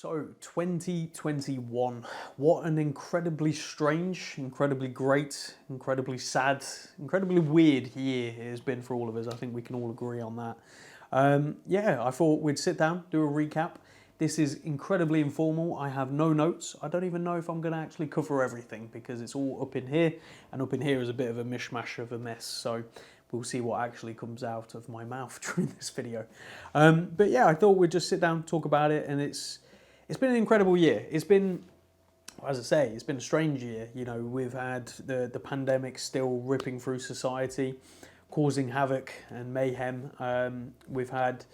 So 2021, what an incredibly strange, incredibly great, incredibly sad, incredibly weird year it has been for all of us. I think we can all agree on that. Yeah, I thought we'd sit down, do a recap. This is incredibly informal. I have no notes. I don't even know if I'm going to actually cover everything because it's all up in here, and up in here is a bit of a mishmash of a mess. So we'll see what actually comes out of my mouth during this video. But yeah, I thought we'd just sit down, talk about it, and it's been an incredible year. It's been, as I say, it's been a strange year. You know, we've had the pandemic still ripping through society, causing havoc and mayhem. We've had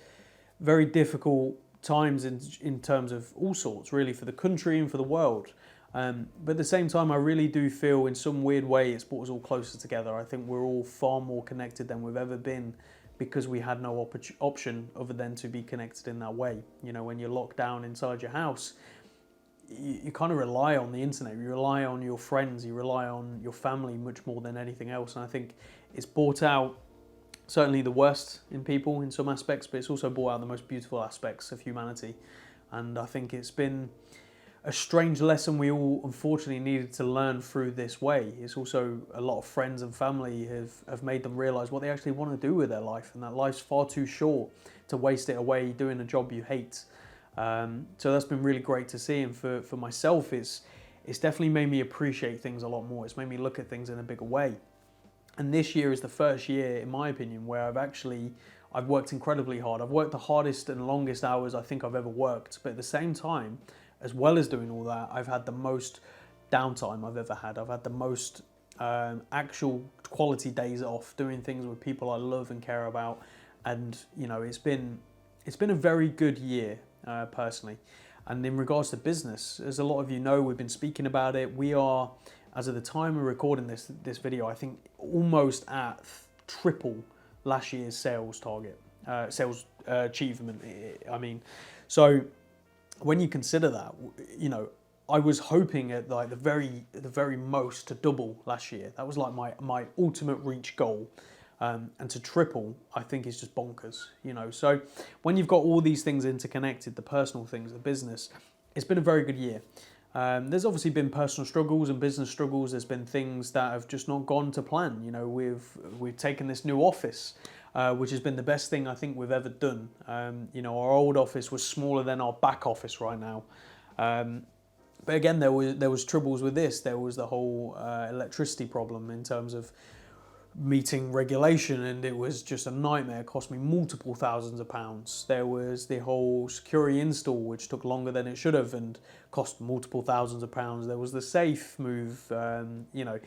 very difficult times in terms of all sorts, really, for the country and for the world. But at the same time, I really do feel in some weird way it's brought us all closer together. I think we're all far more connected than we've ever been because we had no option other than to be connected in that way. You know, when you're locked down inside your house, you kind of rely on the internet, you rely on your friends, you rely on your family much more than anything else. And I think it's brought out certainly the worst in people in some aspects, but it's also brought out the most beautiful aspects of humanity. And I think it's been a strange lesson we all unfortunately needed to learn through this way. It's also a lot of friends and family have made them realise what they actually want to do with their life, and that life's far too short to waste it away doing a job you hate. So that's been really great to see, and for myself it's definitely made me appreciate things a lot more. It's made me look at things in a bigger way. And this year is the first year, in my opinion, where I've worked incredibly hard. I've worked the hardest and longest hours I think I've ever worked, but at the same time, as well as doing all that, I've had the most downtime I've ever had. I've had the most actual quality days off, doing things with people I love and care about. And you know, it's been a very good year personally. And in regards to business, as a lot of you know, we've been speaking about it. We are, as of the time we're recording this video, I think almost at triple last year's sales target, sales achievement. I mean, so when you consider that, you know, I was hoping at like the very most to double last year. That was like my ultimate reach goal, and to triple, I think is just bonkers. You know, so when you've got all these things interconnected, the personal things, the business, it's been a very good year. There's obviously been personal struggles and business struggles. There's been things that have just not gone to plan. You know, we've taken this new office, which has been the best thing I think we've ever done. You know, our old office was smaller than our back office right now. But again, there was troubles with this. There was the whole electricity problem in terms of meeting regulation, and it was just a nightmare. It cost me multiple thousands of pounds. There was the whole security install, which took longer than it should have and cost multiple thousands of pounds. There was the safe move. You know,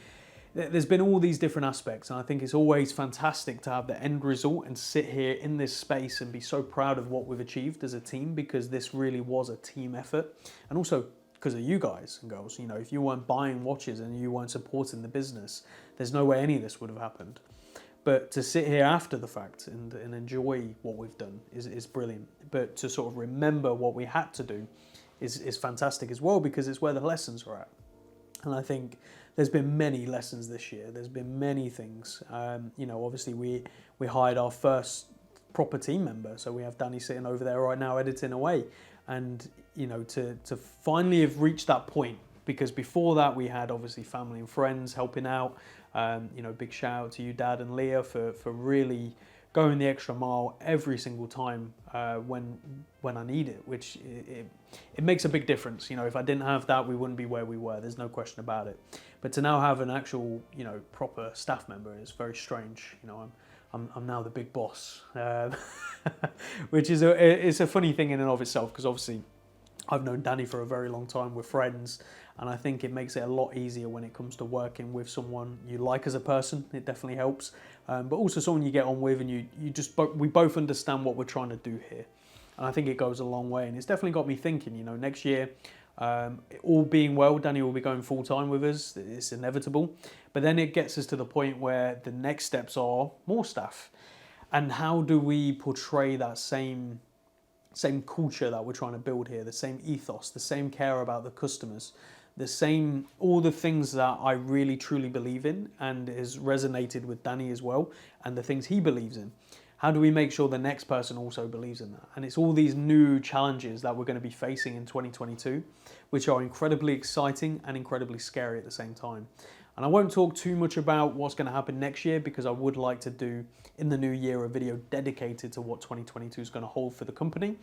there's been all these different aspects, and I think it's always fantastic to have the end result and sit here in this space and be so proud of what we've achieved as a team, because this really was a team effort. And also because of you guys and girls. You know, if you weren't buying watches and you weren't supporting the business, there's no way any of this would have happened. But to sit here after the fact and enjoy what we've done is brilliant. But to sort of remember what we had to do is fantastic as well, because it's where the lessons are at. And I think there's been many lessons this year. There's been many things. You know, obviously we hired our first proper team member. So we have Danny sitting over there right now editing away. And, you know, to finally have reached that point, because before that we had obviously family and friends helping out. You know, big shout out to you, Dad and Leah, for really going the extra mile every single time when I need it, which it makes a big difference. You know, if I didn't have that, we wouldn't be where we were. There's no question about it. But to now have an actual, you know, proper staff member is very strange. You know, I'm now the big boss, which is it's a funny thing in and of itself, because obviously I've known Danny for a very long time. We're friends, and I think it makes it a lot easier when it comes to working with someone you like as a person. It definitely helps, but also someone you get on with, and we both understand what we're trying to do here, and I think it goes a long way. And it's definitely got me thinking. You know, next year, all being well, Danny will be going full time with us. It's inevitable, but then it gets us to the point where the next steps are more staff, and how do we portray that same culture that we're trying to build here, the same ethos, the same care about the customers, all the things that I really truly believe in and has resonated with Danny as well, and the things he believes in. How do we make sure the next person also believes in that? And it's all these new challenges that we're going to be facing in 2022, which are incredibly exciting and incredibly scary at the same time. And I won't talk too much about what's going to happen next year, because I would like to do in the new year a video dedicated to what 2022 is going to hold for the company.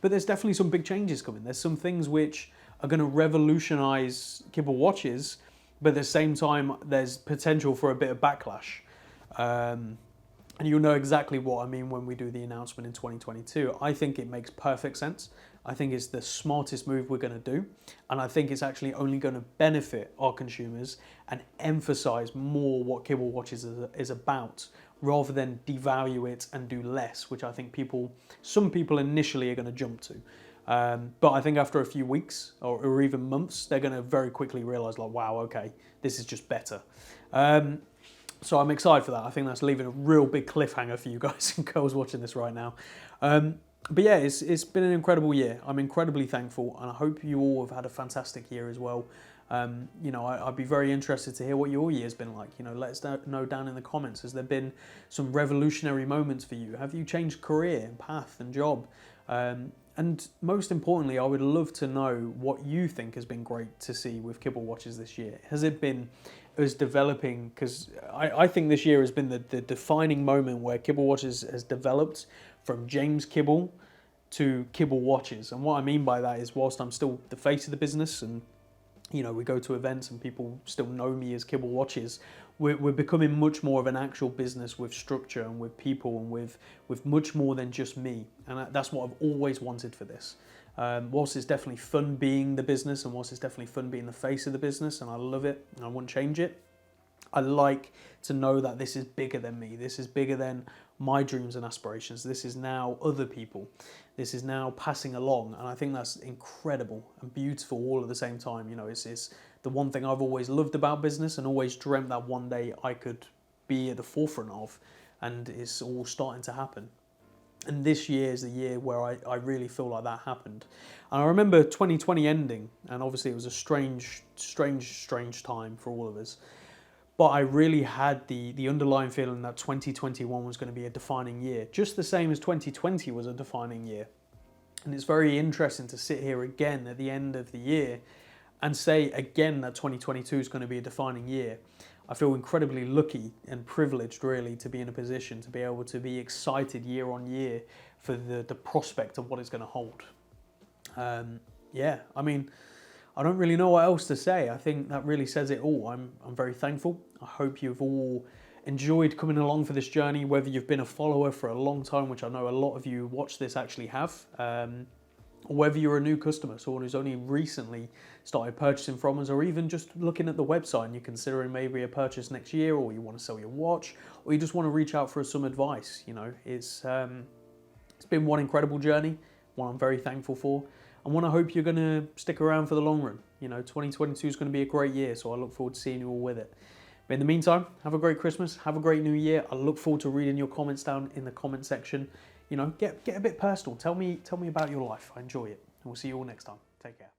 But there's definitely some big changes coming. There's some things which are going to revolutionize kibble watches, but at the same time, there's potential for a bit of backlash. And you'll know exactly what I mean when we do the announcement in 2022. I think it makes perfect sense. I think it's the smartest move we're going to do. And I think it's actually only going to benefit our consumers and emphasize more what kibble watches is about, rather than devalue it and do less, which I think some people initially are going to jump to. But I think after a few weeks or even months, they're going to very quickly realize, like, wow, okay, this is just better. So I'm excited for that. I think that's leaving a real big cliffhanger for you guys and girls watching this right now. But yeah, it's been an incredible year. I'm incredibly thankful, and I hope you all have had a fantastic year as well. You know, I'd be very interested to hear what your year's been like. You know, let us know down in the comments. Has there been some revolutionary moments for you? Have you changed career and path and job? And most importantly, I would love to know what you think has been great to see with kibble watches this year. Has it been us developing? Because I think this year has been the defining moment where kibble watches has developed from James Kibble to kibble watches. And what I mean by that is, whilst I'm still the face of the business, and you know, we go to events and people still know me as Kibble Watches, we're becoming much more of an actual business with structure and with people and with much more than just me. And that's what I've always wanted for this. Whilst it's definitely fun being the business, and whilst it's definitely fun being the face of the business, and I love it and I wouldn't change it, I like to know that this is bigger than me. This is bigger than my dreams and aspirations. This is now other people. This is now passing along. And I think that's incredible and beautiful all at the same time. You know, it's the one thing I've always loved about business and always dreamt that one day I could be at the forefront of. And it's all starting to happen. And this year is the year where I really feel like that happened. And I remember 2020 ending, and obviously it was a strange time for all of us. But I really had the underlying feeling that 2021 was going to be a defining year, just the same as 2020 was a defining year. And it's very interesting to sit here again at the end of the year and say again that 2022 is going to be a defining year. I feel incredibly lucky and privileged, really, to be in a position to be able to be excited year on year for the prospect of what it's going to hold. Yeah, I mean, I don't really know what else to say. I think that really says it all. I'm very thankful. I hope you've all enjoyed coming along for this journey, whether you've been a follower for a long time, which I know a lot of you watch this actually have, or whether you're a new customer, someone who's only recently started purchasing from us, or even just looking at the website and you're considering maybe a purchase next year, or you want to sell your watch, or you just want to reach out for some advice. You know, it's been one incredible journey, one I'm very thankful for. And one I hope you're going to stick around for the long run. You know, 2022 is going to be a great year, so I look forward to seeing you all with it. But in the meantime, have a great Christmas, have a great New Year. I look forward to reading your comments down in the comment section. You know, get a bit personal. Tell me about your life. I enjoy it. And we'll see you all next time. Take care.